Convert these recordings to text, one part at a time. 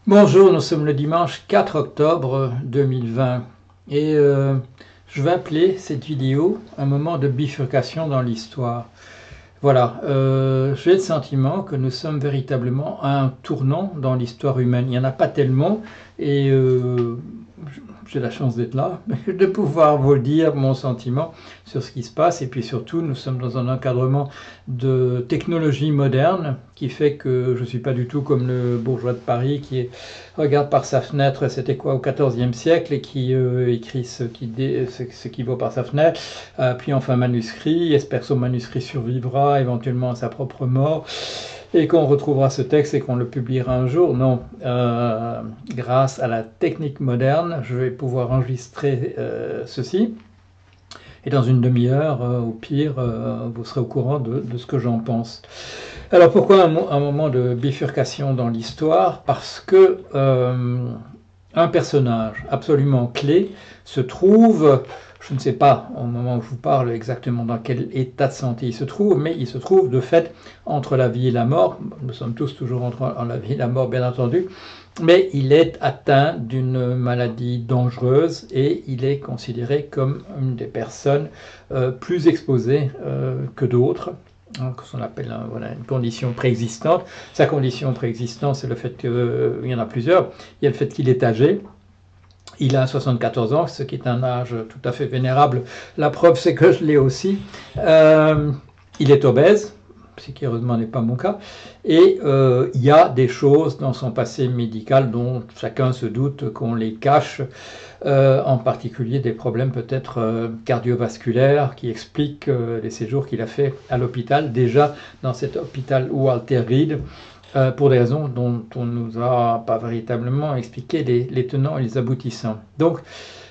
Bonjour, nous sommes le dimanche 4 octobre 2020 et je vais appeler cette vidéo un moment de bifurcation dans l'histoire. Voilà, j'ai le sentiment que nous sommes véritablement à un tournant dans l'histoire humaine. Il n'y en a pas tellement et j'ai la chance d'être là, de pouvoir vous dire mon sentiment sur ce qui se passe. Et puis surtout, nous sommes dans un encadrement de technologie moderne qui fait que je ne suis pas du tout comme le bourgeois de Paris qui regarde par sa fenêtre, c'était quoi, au XIVe siècle, et qui écrit ce qui vaut par sa fenêtre, puis enfin manuscrit, espère que son manuscrit survivra éventuellement à sa propre mort, et qu'on retrouvera ce texte et qu'on le publiera un jour. Non, grâce à la technique moderne, je vais pouvoir enregistrer ceci. Et dans une demi-heure, au pire, vous serez au courant de ce que j'en pense. Alors pourquoi un moment de bifurcation dans l'histoire? Parce que un personnage absolument clé se trouve, je ne sais pas au moment où je vous parle exactement dans quel état de santé il se trouve, mais il se trouve de fait entre la vie et la mort. Nous sommes tous toujours entre la vie et la mort, bien entendu, mais il est atteint d'une maladie dangereuse et il est considéré comme une des personnes plus exposées que d'autres, ce qu'on appelle voilà, une condition préexistante. Sa condition préexistante, c'est le fait qu'il y en a plusieurs. Il y a le fait qu'il est âgé. Il a 74 ans, ce qui est un âge tout à fait vénérable. La preuve, c'est que je l'ai aussi. Il est obèse, ce qui heureusement n'est pas mon cas. Et il y a des choses dans son passé médical dont chacun se doute qu'on les cache, en particulier des problèmes peut-être cardiovasculaires qui expliquent les séjours qu'il a fait à l'hôpital, déjà dans cet hôpital Walter Reed, pour des raisons dont on ne nous a pas véritablement expliqué les tenants et les aboutissants. Donc,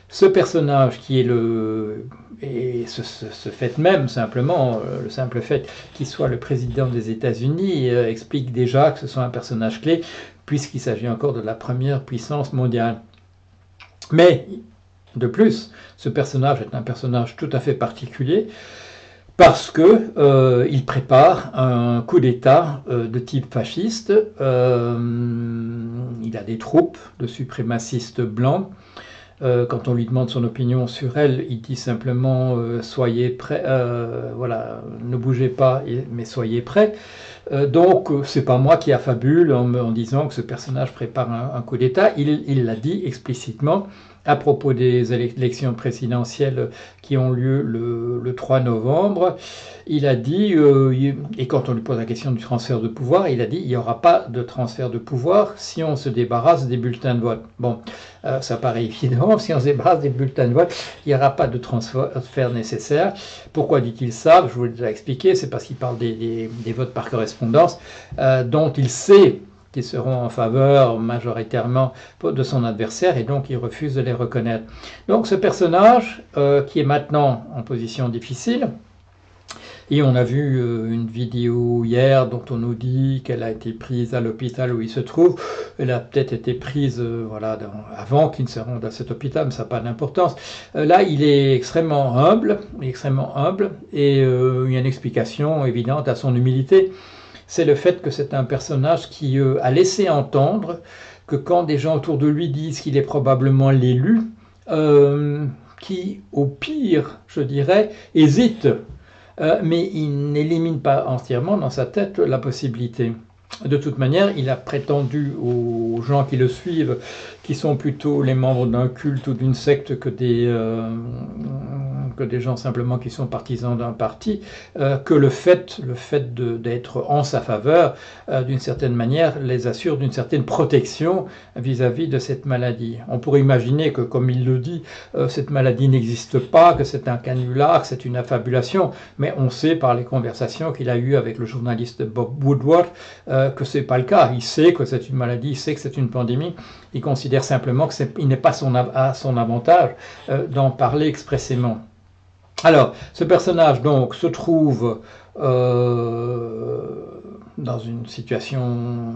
ce personnage qui est et ce fait même, simplement, le simple fait qu'il soit le président des États-Unis explique déjà que ce soit un personnage clé, puisqu'il s'agit encore de la première puissance mondiale. Mais, de plus, ce personnage est un personnage tout à fait particulier, parce que il prépare un coup d'État de type fasciste. Il a des troupes de suprémacistes blancs. Quand on lui demande son opinion sur elle, il dit simplement soyez prêts, voilà, ne bougez pas, mais soyez prêts. Donc c'est pas moi qui affabule en disant que ce personnage prépare un coup d'État. Il l'a dit explicitement à propos des élections présidentielles qui ont lieu le 3 novembre. Il a dit, et quand on lui pose la question du transfert de pouvoir, il a dit il n'y aura pas de transfert de pouvoir si on se débarrasse des bulletins de vote. Bon, ça paraît évident, si on se débarrasse des bulletins de vote, il n'y aura pas de transfert nécessaire. Pourquoi dit-il ça? Je vous l'ai déjà expliqué, c'est parce qu'il parle des votes par correspondance, dont il sait qui seront en faveur majoritairement de son adversaire, et donc il refuse de les reconnaître. Donc ce personnage, qui est maintenant en position difficile, et on a vu une vidéo hier dont on nous dit qu'elle a été prise à l'hôpital où il se trouve. Elle a peut-être été prise voilà, avant qu'il ne se rende à cet hôpital, mais ça n'a pas d'importance. Là, il est extrêmement humble, et il y a une explication évidente à son humilité. C'est le fait que c'est un personnage qui a laissé entendre que quand des gens autour de lui disent qu'il est probablement l'élu, qui, au pire, je dirais, hésite, mais il n'élimine pas entièrement dans sa tête la possibilité. De toute manière, il a prétendu aux gens qui le suivent, qui sont plutôt les membres d'un culte ou d'une secte que des gens simplement qui sont partisans d'un parti, que le fait d'être en sa faveur, d'une certaine manière, les assure d'une certaine protection vis-à-vis de cette maladie. On pourrait imaginer que, comme il le dit, cette maladie n'existe pas, que c'est un canular, que c'est une affabulation, mais on sait par les conversations qu'il a eues avec le journaliste Bob Woodward que c'est pas le cas. Il sait que c'est une maladie, il sait que c'est une pandémie. Il considère simplement qu'il n'est pas à son avantage d'en parler expressément. Alors, ce personnage donc se trouve dans une situation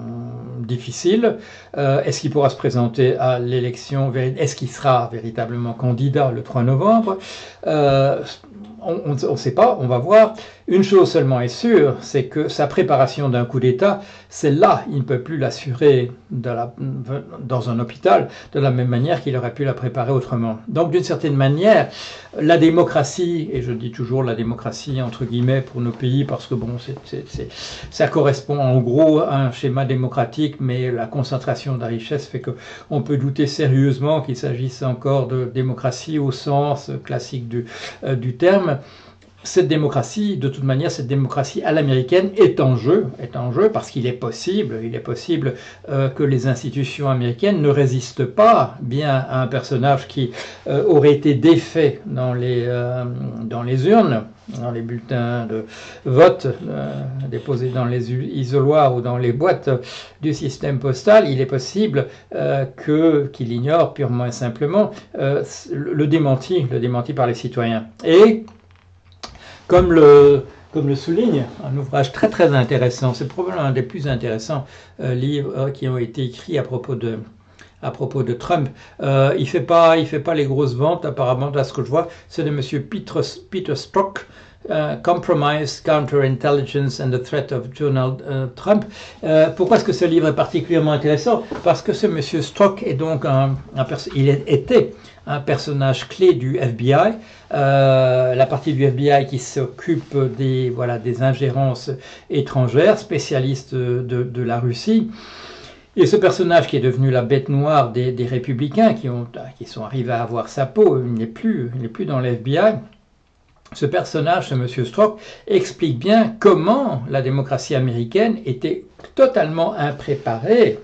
difficile. Est-ce qu'il pourra se présenter à l'élection? Est-ce qu'il sera véritablement candidat le 3 novembre? On ne sait pas, on va voir. Une chose seulement est sûre, c'est que sa préparation d'un coup d'État, celle-là, il ne peut plus l'assurer dans un hôpital de la même manière qu'il aurait pu la préparer autrement. Donc d'une certaine manière, la démocratie, et je dis toujours la démocratie entre guillemets pour nos pays parce que bon, ça correspond en gros à un schéma démocratique, mais la concentration de la richesse fait qu'on peut douter sérieusement qu'il s'agisse encore de démocratie au sens classique du terme. Cette démocratie, de toute manière, cette démocratie à l'américaine est en jeu parce qu'il est possible que les institutions américaines ne résistent pas bien à un personnage qui aurait été défait dans les urnes, dans les bulletins de vote déposés dans les isoloirs ou dans les boîtes du système postal. Il est possible qu'il ignore purement et simplement le démenti par les citoyens. Et comme le souligne un ouvrage très très intéressant, c'est probablement un des plus intéressants livres qui ont été écrits à propos de Trump. Il fait pas les grosses ventes apparemment, là ce que je vois, c'est de monsieur Peter Strzok, Compromise, Counterintelligence and the Threat of Donald Trump. Pourquoi est-ce que ce livre est particulièrement intéressant? Parce que ce monsieur Strzok est donc il était un personnage clé du FBI, la partie du FBI qui s'occupe des ingérences étrangères, spécialiste de la Russie. Et ce personnage qui est devenu la bête noire des républicains qui sont arrivés à avoir sa peau, il n'est plus dans l'FBI. Ce personnage, ce monsieur Strzok, explique bien comment la démocratie américaine était totalement impréparée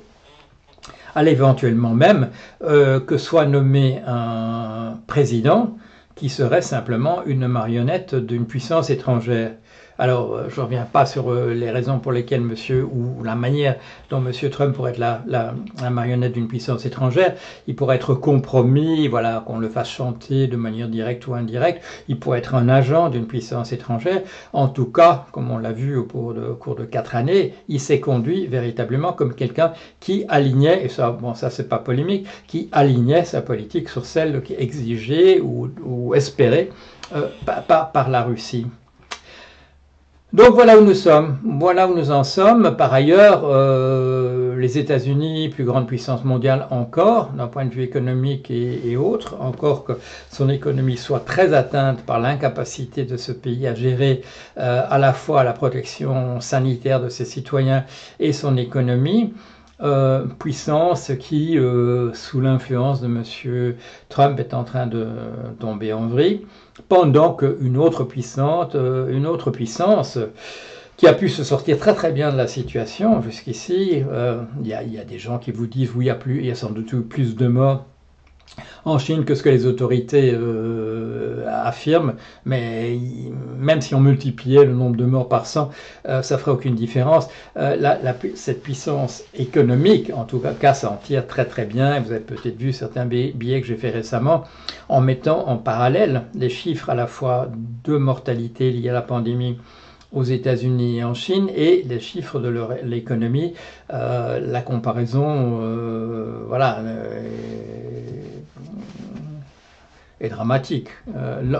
à l'éventuellement même que soit nommé un président qui serait simplement une marionnette d'une puissance étrangère. Alors, je ne reviens pas sur les raisons pour lesquelles ou la manière dont monsieur Trump pourrait être la marionnette d'une puissance étrangère. Il pourrait être compromis, voilà, qu'on le fasse chanter de manière directe ou indirecte. Il pourrait être un agent d'une puissance étrangère. En tout cas, comme on l'a vu au cours de 4 années, il s'est conduit véritablement comme quelqu'un qui alignait, et ça c'est pas polémique, qui alignait sa politique sur celle qui est exigée ou espérée par la Russie. Donc voilà où nous sommes, voilà où nous en sommes. Par ailleurs, les États-Unis, plus grande puissance mondiale encore, d'un point de vue économique et autres, encore que son économie soit très atteinte par l'incapacité de ce pays à gérer à la fois la protection sanitaire de ses citoyens et son économie. Puissance qui, sous l'influence de M. Trump, est en train de tomber en vrille, pendant qu'une autre puissance qui a pu se sortir très très bien de la situation jusqu'ici, il y a des gens qui vous disent oui, il y a sans doute plus de morts en Chine que ce que les autorités affirment, mais même si on multipliait le nombre de morts par 100, ça ferait aucune différence. Cette puissance économique, en tout cas, s'en tire très très bien. Vous avez peut-être vu certains billets que j'ai fait récemment, en mettant en parallèle les chiffres à la fois de mortalité liée à la pandémie aux États-Unis et en Chine, et les chiffres de l'économie, la comparaison, est dramatique.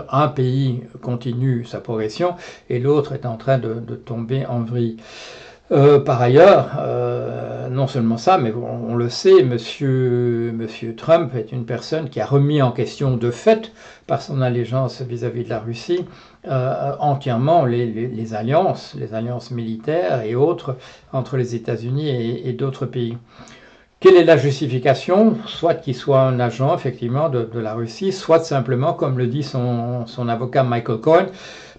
Un pays continue sa progression et l'autre est en train de tomber en vrille. Par ailleurs, non seulement ça, mais on le sait, monsieur Trump est une personne qui a remis en question de fait, par son allégeance vis-à-vis de la Russie, entièrement les alliances militaires et autres entre les États-Unis et d'autres pays. Quelle est la justification? Soit qu'il soit un agent effectivement de la Russie, soit simplement, comme le dit son avocat Michael Cohen,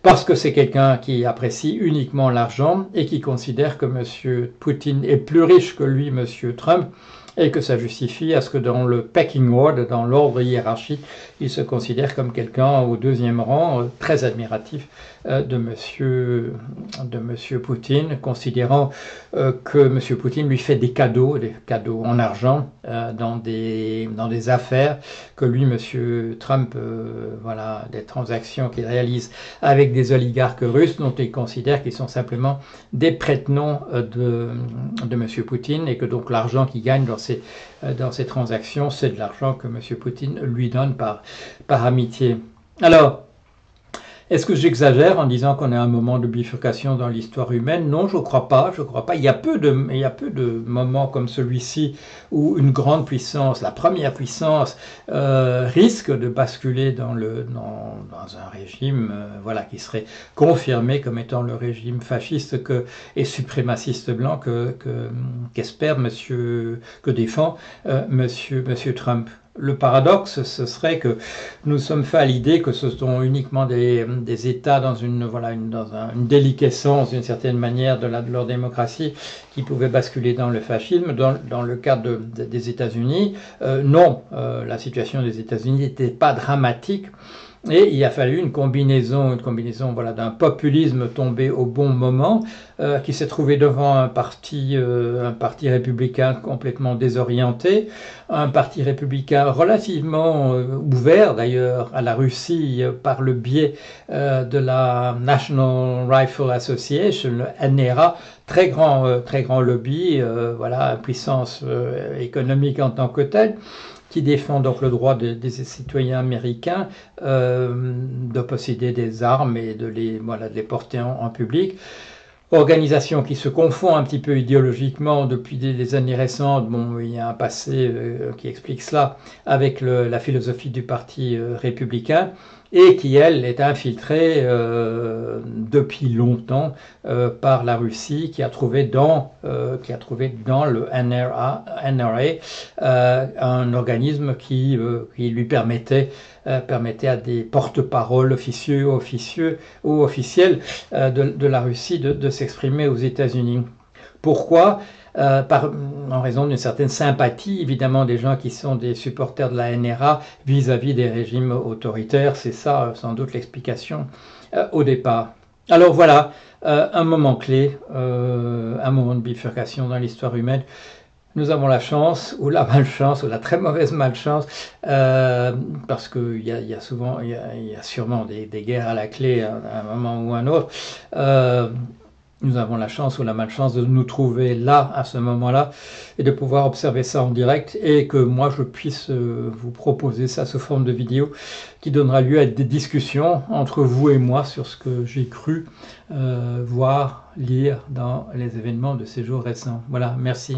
parce que c'est quelqu'un qui apprécie uniquement l'argent et qui considère que M. Poutine est plus riche que lui, M. Trump, et que ça justifie à ce que dans le pecking order, dans l'ordre hiérarchique, il se considère comme quelqu'un au deuxième rang, très admiratif de monsieur Poutine, considérant que M. Poutine lui fait des cadeaux en argent dans des affaires que lui, M. Trump, des transactions qu'il réalise avec des oligarques russes dont il considère qu'ils sont simplement des prête-noms de M. Poutine, et que donc l'argent qu'il gagne dans ces transactions, c'est de l'argent que M. Poutine lui donne par amitié. Alors, Est-ce que j'exagère en disant qu'on est à un moment de bifurcation dans l'histoire humaine? Non, je ne crois pas, je crois pas. Il y a peu de moments comme celui-ci où une grande puissance, la première puissance, risque de basculer dans un régime voilà, qui serait confirmé comme étant le régime fasciste et suprémaciste blanc qu'espère que défend monsieur Trump. Le paradoxe, ce serait que nous sommes faits à l'idée que ce sont uniquement des États dans une déliquescence d'une certaine manière de leur démocratie qui pouvaient basculer dans le fascisme. Dans le cas des États-Unis, non, la situation des États-Unis n'était pas dramatique. Et il a fallu une combinaison voilà, d'un populisme tombé au bon moment, qui s'est trouvé devant un parti républicain complètement désorienté, un parti républicain relativement ouvert d'ailleurs à la Russie par le biais de la National Rifle Association, le NRA, très grand lobby, voilà, puissance économique en tant que telle, qui défend donc le droit des citoyens américains de posséder des armes et de les porter en public. Organisation qui se confond un petit peu idéologiquement depuis des années récentes. Bon, il y a un passé qui explique cela avec la philosophie du parti républicain et qui, elle, est infiltrée depuis longtemps par la Russie qui a trouvé dans le NRA un organisme qui lui permettait à des porte-paroles officieux ou officiels de la Russie de s'exprimer aux États-Unis. Pourquoi ? En raison d'une certaine sympathie, évidemment, des gens qui sont des supporters de la NRA vis-à-vis des régimes autoritaires. C'est ça, sans doute, l'explication au départ. Alors voilà, un moment clé, un moment de bifurcation dans l'histoire humaine. Nous avons la chance, ou la malchance, ou la très mauvaise malchance, parce qu'il y a sûrement des guerres à la clé à un moment ou à un autre. Nous avons la chance ou la malchance de nous trouver là, à ce moment-là, et de pouvoir observer ça en direct, et que moi je puisse vous proposer ça sous forme de vidéo, qui donnera lieu à des discussions entre vous et moi sur ce que j'ai cru voir, lire dans les événements de ces jours récents. Voilà, merci.